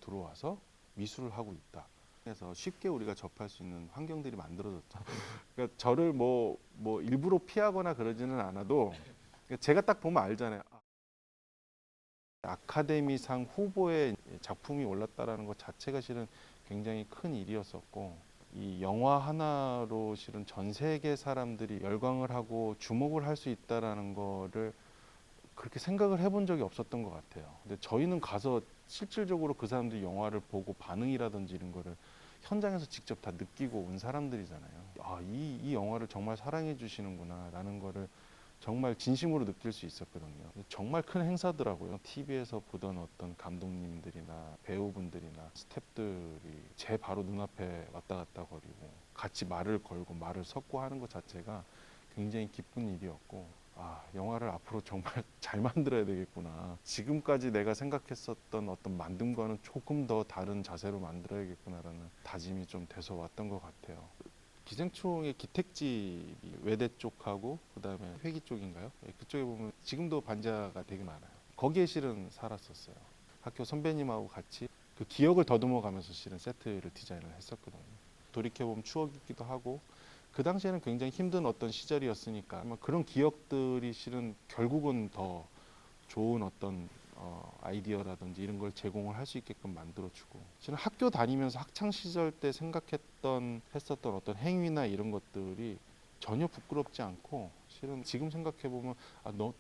들어와서 미술을 하고 있다. 그래서 쉽게 우리가 접할 수 있는 환경들이 만들어졌죠. 그러니까 저를 뭐 일부러 피하거나 그러지는 않아도 제가 딱 보면 알잖아요. 아카데미상 후보에 작품이 올랐다라는 것 자체가 실은 굉장히 큰 일이었었고, 이 영화 하나로 실은 전 세계 사람들이 열광을 하고 주목을 할 수 있다라는 거를 그렇게 생각을 해본 적이 없었던 것 같아요. 근데 저희는 가서 실질적으로 그 사람들이 영화를 보고 반응이라든지 이런 거를 현장에서 직접 다 느끼고 온 사람들이잖아요. 이 영화를 정말 사랑해 주시는구나라는 거를 정말 진심으로 느낄 수 있었거든요. 정말 큰 행사더라고요. TV에서 보던 어떤 감독님들이나 배우분들이나 스태프들이 제 바로 눈앞에 왔다 갔다 거리고 같이 말을 걸고 말을 섞고 하는 것 자체가 굉장히 기쁜 일이었고, 영화를 앞으로 정말 잘 만들어야 되겠구나. 지금까지 내가 생각했었던 어떤 만듦과는 조금 더 다른 자세로 만들어야겠구나라는 다짐이 좀 돼서 왔던 것 같아요. 기생충의 기택집이 외대 쪽하고 그다음에 회기 쪽인가요? 그쪽에 보면 지금도 반지하가 되게 많아요. 거기에 실은 살았었어요. 학교 선배님하고 같이 그 기억을 더듬어 가면서 실은 세트를 디자인을 했었거든요. 돌이켜보면 추억이기도 하고, 그 당시에는 굉장히 힘든 어떤 시절이었으니까 아마 그런 기억들이 실은 결국은 더 좋은 어떤 아이디어라든지 이런 걸 제공을 할 수 있게끔 만들어주고, 실은 학교 다니면서 학창 시절 때 했었던 어떤 행위나 이런 것들이 전혀 부끄럽지 않고, 실은 지금 생각해 보면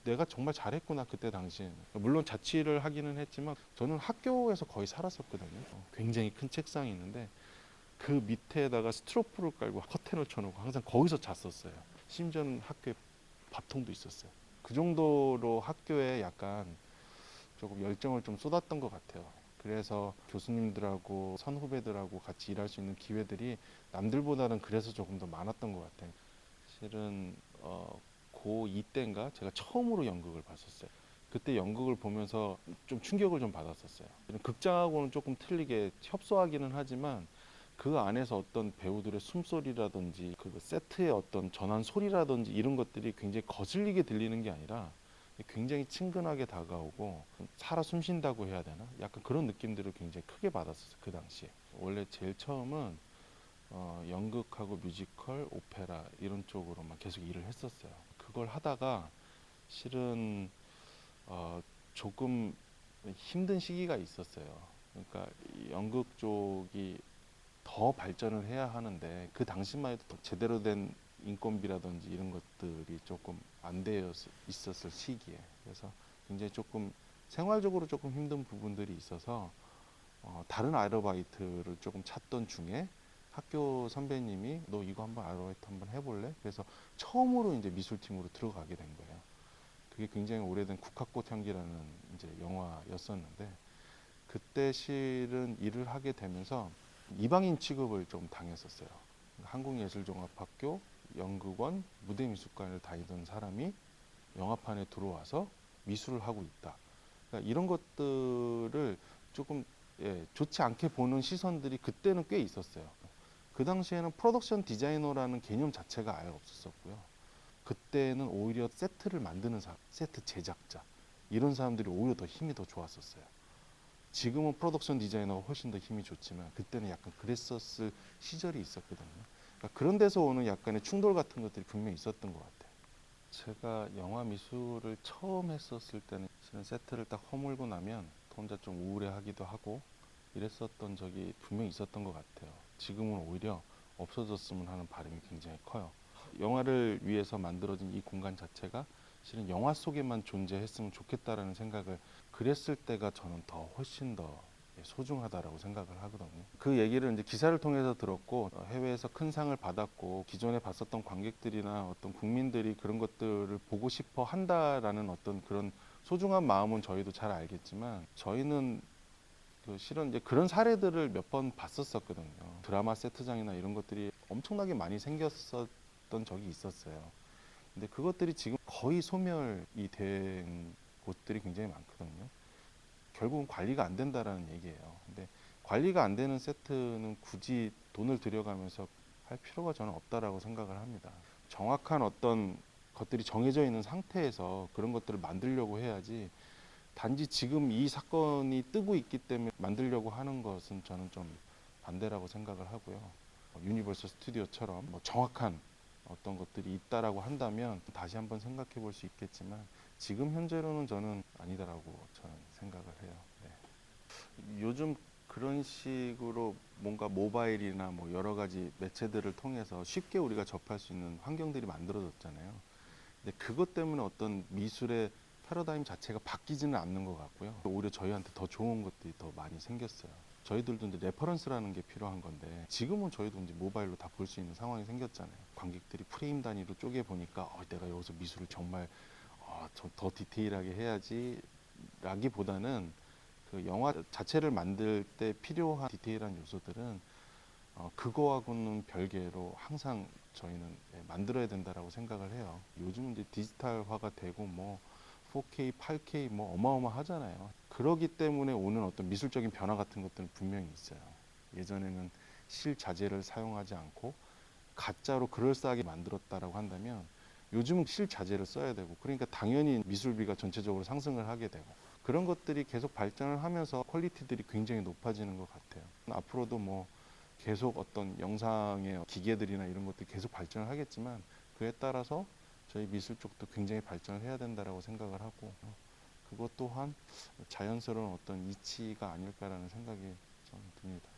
내가 정말 잘했구나 그때 당시에는. 물론 자취를 하기는 했지만 저는 학교에서 거의 살았었거든요. 굉장히 큰 책상이 있는데 그 밑에다가 스트로프를 깔고 커튼을 쳐놓고 항상 거기서 잤었어요. 심지어는 학교에 밥통도 있었어요. 그 정도로 학교에 약간 조금 열정을 좀 쏟았던 것 같아요. 그래서 교수님들하고 선후배들하고 같이 일할 수 있는 기회들이 남들보다는 그래서 조금 더 많았던 것 같아요. 실은 고2 때인가 제가 처음으로 연극을 봤었어요. 그때 연극을 보면서 좀 충격을 좀 받았었어요. 극장하고는 조금 틀리게 협소하기는 하지만 그 안에서 어떤 배우들의 숨소리라든지 그 세트의 어떤 전환 소리라든지 이런 것들이 굉장히 거슬리게 들리는 게 아니라 굉장히 친근하게 다가오고 살아 숨쉰다고 해야 되나? 약간 그런 느낌들을 굉장히 크게 받았었어요. 그 당시에. 원래 제일 처음은 연극하고 뮤지컬, 오페라 이런 쪽으로만 계속 일을 했었어요. 그걸 하다가 실은 조금 힘든 시기가 있었어요. 그러니까 연극 쪽이 더 발전을 해야 하는데 그 당시만 해도 제대로 된 인건비라든지 이런 것들이 조금 안 되어 있었을 시기에, 그래서 굉장히 조금 생활적으로 조금 힘든 부분들이 있어서 다른 아르바이트를 조금 찾던 중에 학교 선배님이 너 이거 한번 아르바이트 한번 해볼래? 그래서 처음으로 이제 미술팀으로 들어가게 된 거예요. 그게 굉장히 오래된 국학꽃 향기라는 이제 영화였었는데, 그때 실은 일을 하게 되면서 이방인 취급을 좀 당했었어요. 한국예술종합학교 연극원 무대미술관을 다니던 사람이 영화판에 들어와서 미술을 하고 있다. 그러니까 이런 것들을 조금 좋지 않게 보는 시선들이 그때는 꽤 있었어요. 그 당시에는 프로덕션 디자이너라는 개념 자체가 아예 없었었고요. 그때는 오히려 세트를 만드는 사람, 세트 제작자 이런 사람들이 오히려 더 힘이 더 좋았었어요. 지금은 프로덕션 디자이너가 훨씬 더 힘이 좋지만 그때는 약간 그랬었을 시절이 있었거든요. 그러니까 그런 데서 오는 약간의 충돌 같은 것들이 분명히 있었던 것 같아요. 제가 영화 미술을 처음 했었을 때는 실은 세트를 딱 허물고 나면 혼자 좀 우울해하기도 하고 이랬었던 적이 분명히 있었던 것 같아요. 지금은 오히려 없어졌으면 하는 바람이 굉장히 커요. 영화를 위해서 만들어진 이 공간 자체가 실은 영화 속에만 존재했으면 좋겠다라는 생각을 그랬을 때가 저는 더 훨씬 더 소중하다라고 생각을 하거든요. 그 얘기를 이제 기사를 통해서 들었고, 해외에서 큰 상을 받았고 기존에 봤었던 관객들이나 어떤 국민들이 그런 것들을 보고 싶어 한다라는 어떤 그런 소중한 마음은 저희도 잘 알겠지만, 저희는 실은 이제 그런 사례들을 몇 번 봤었거든요. 드라마 세트장이나 이런 것들이 엄청나게 많이 생겼었던 적이 있었어요. 근데 그것들이 지금 거의 소멸이 된 곳들이 굉장히 많거든요. 결국은 관리가 안 된다라는 얘기예요. 근데 관리가 안 되는 세트는 굳이 돈을 들여가면서 할 필요가 저는 없다라고 생각을 합니다. 정확한 어떤 것들이 정해져 있는 상태에서 그런 것들을 만들려고 해야지, 단지 지금 이 사건이 뜨고 있기 때문에 만들려고 하는 것은 저는 좀 반대라고 생각을 하고요. 유니버설 스튜디오처럼 뭐 정확한 어떤 것들이 있다라고 한다면 다시 한번 생각해 볼 수 있겠지만 지금 현재로는 저는 아니다라고 저는 생각을 해요. 네. 요즘 그런 식으로 뭔가 모바일이나 뭐 여러 가지 매체들을 통해서 쉽게 우리가 접할 수 있는 환경들이 만들어졌잖아요. 근데 그것 때문에 어떤 미술의 패러다임 자체가 바뀌지는 않는 것 같고요. 오히려 저희한테 더 좋은 것들이 더 많이 생겼어요. 저희들도 이제 레퍼런스라는 게 필요한 건데 지금은 저희도 이제 모바일로 다 볼 수 있는 상황이 생겼잖아요. 관객들이 프레임 단위로 쪼개 보니까 내가 여기서 미술을 정말 더 디테일하게 해야지 라기보다는 그 영화 자체를 만들 때 필요한 디테일한 요소들은 그거하고는 별개로 항상 저희는 만들어야 된다라고 생각을 해요. 요즘은 이제 디지털화가 되고 뭐 4K, 8K 뭐 어마어마하잖아요. 그러기 때문에 오는 어떤 미술적인 변화 같은 것들은 분명히 있어요. 예전에는 실자재를 사용하지 않고 가짜로 그럴싸하게 만들었다라고 한다면 요즘은 실자재를 써야 되고 그러니까 당연히 미술비가 전체적으로 상승을 하게 되고 그런 것들이 계속 발전을 하면서 퀄리티들이 굉장히 높아지는 것 같아요. 앞으로도 뭐 계속 어떤 영상의 기계들이나 이런 것들이 계속 발전을 하겠지만 그에 따라서 저희 미술 쪽도 굉장히 발전을 해야 된다라고 생각을 하고 그것 또한 자연스러운 어떤 이치가 아닐까라는 생각이 좀 듭니다.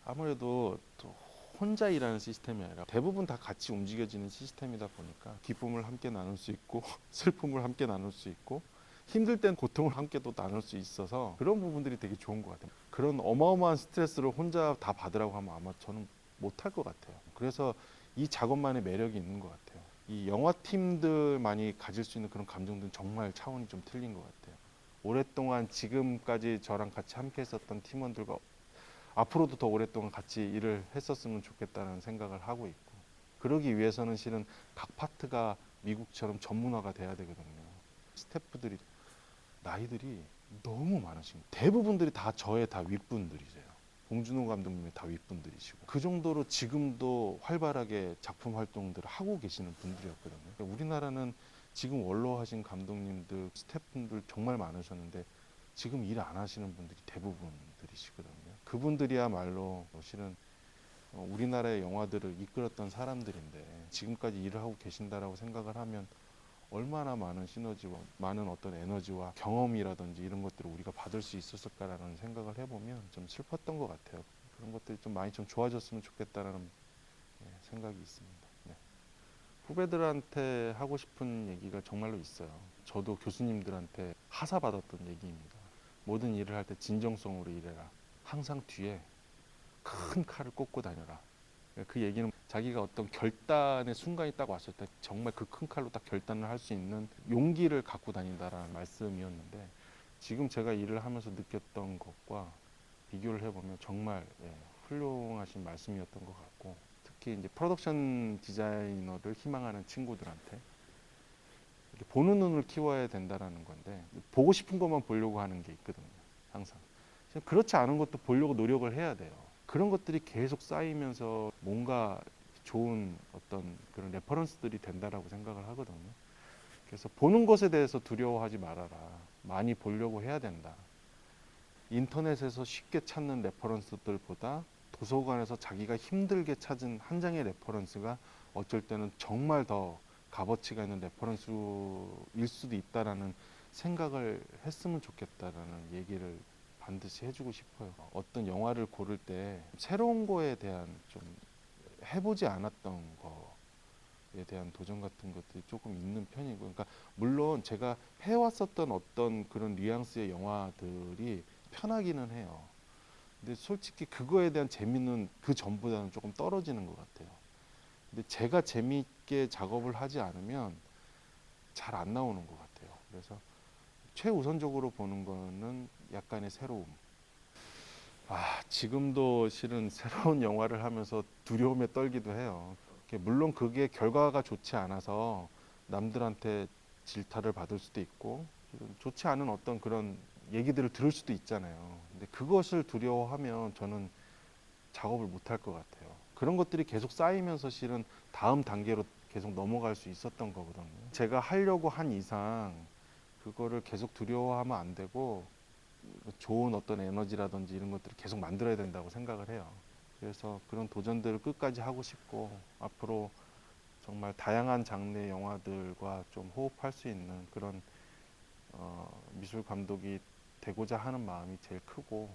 아무래도 또 혼자 일하는 시스템이 아니라 대부분 다 같이 움직여지는 시스템이다 보니까 기쁨을 함께 나눌 수 있고 슬픔을 함께 나눌 수 있고 힘들 땐 고통을 함께 또 나눌 수 있어서 그런 부분들이 되게 좋은 것 같아요. 그런 어마어마한 스트레스를 혼자 다 받으라고 하면 아마 저는 못할 것 같아요. 그래서 이 작업만의 매력이 있는 것 같아요. 이 영화 팀들만이 가질 수 있는 그런 감정들은 정말 차원이 좀 틀린 것 같아요. 오랫동안 지금까지 저랑 같이 함께 했었던 팀원들과 앞으로도 더 오랫동안 같이 일을 했었으면 좋겠다는 생각을 하고 있고 그러기 위해서는 실은 각 파트가 미국처럼 전문화가 돼야 되거든요. 스태프들이 나이들이 너무 많으신 거예요. 대부분들이 다 저의 다 윗분들이세요. 봉준호 감독님의 다 윗분들이시고 그 정도로 지금도 활발하게 작품 활동들을 하고 계시는 분들이었거든요. 그러니까 우리나라는 지금 원로하신 감독님들, 스태프분들 정말 많으셨는데 지금 일 안 하시는 분들이 대부분들이시거든요. 그분들이야말로 실은 우리나라의 영화들을 이끌었던 사람들인데 지금까지 일을 하고 계신다라고 생각을 하면 얼마나 많은 시너지와 많은 어떤 에너지와 경험이라든지 이런 것들을 우리가 받을 수 있었을까라는 생각을 해보면 좀 슬펐던 것 같아요. 그런 것들이 좀 많이 좀 좋아졌으면 좋겠다라는 생각이 있습니다. 네. 후배들한테 하고 싶은 얘기가 정말로 있어요. 저도 교수님들한테 하사받았던 얘기입니다. 모든 일을 할 때 진정성으로 일해라. 항상 뒤에 큰 칼을 꽂고 다녀라. 그 얘기는 자기가 어떤 결단의 순간이 딱 왔을 때 정말 그 큰 칼로 딱 결단을 할 수 있는 용기를 갖고 다닌다라는 말씀이었는데 지금 제가 일을 하면서 느꼈던 것과 비교를 해보면 정말 훌륭하신 말씀이었던 것 같고 특히 이제 프로덕션 디자이너를 희망하는 친구들한테 이렇게 보는 눈을 키워야 된다라는 건데 보고 싶은 것만 보려고 하는 게 있거든요. 항상 그렇지 않은 것도 보려고 노력을 해야 돼요. 그런 것들이 계속 쌓이면서 뭔가 좋은 어떤 그런 레퍼런스들이 된다라고 생각을 하거든요. 그래서 보는 것에 대해서 두려워하지 말아라. 많이 보려고 해야 된다. 인터넷에서 쉽게 찾는 레퍼런스들보다 도서관에서 자기가 힘들게 찾은 한 장의 레퍼런스가 어쩔 때는 정말 더 값어치가 있는 레퍼런스일 수도 있다라는 생각을 했으면 좋겠다라는 얘기를 반드시 해주고 싶어요. 어떤 영화를 고를 때 새로운 거에 대한 좀 해보지 않았던 거에 대한 도전 같은 것들이 조금 있는 편이고, 그러니까 물론 제가 해왔었던 어떤 그런 뉘앙스의 영화들이 편하기는 해요. 근데 솔직히 그거에 대한 재미는 그 전보다는 조금 떨어지는 것 같아요. 근데 제가 재미있게 작업을 하지 않으면 잘 안 나오는 것 같아요. 그래서 최우선적으로 보는 거는 약간의 새로움. 지금도 실은 새로운 영화를 하면서 두려움에 떨기도 해요. 물론 그게 결과가 좋지 않아서 남들한테 질타를 받을 수도 있고 좋지 않은 어떤 그런 얘기들을 들을 수도 있잖아요. 근데 그것을 두려워하면 저는 작업을 못할 것 같아요. 그런 것들이 계속 쌓이면서 실은 다음 단계로 계속 넘어갈 수 있었던 거거든요. 제가 하려고 한 이상 그거를 계속 두려워하면 안 되고 좋은 어떤 에너지라든지 이런 것들을 계속 만들어야 된다고 생각을 해요. 그래서 그런 도전들을 끝까지 하고 싶고 앞으로 정말 다양한 장르의 영화들과 좀 호흡할 수 있는 그런 미술 감독이 되고자 하는 마음이 제일 크고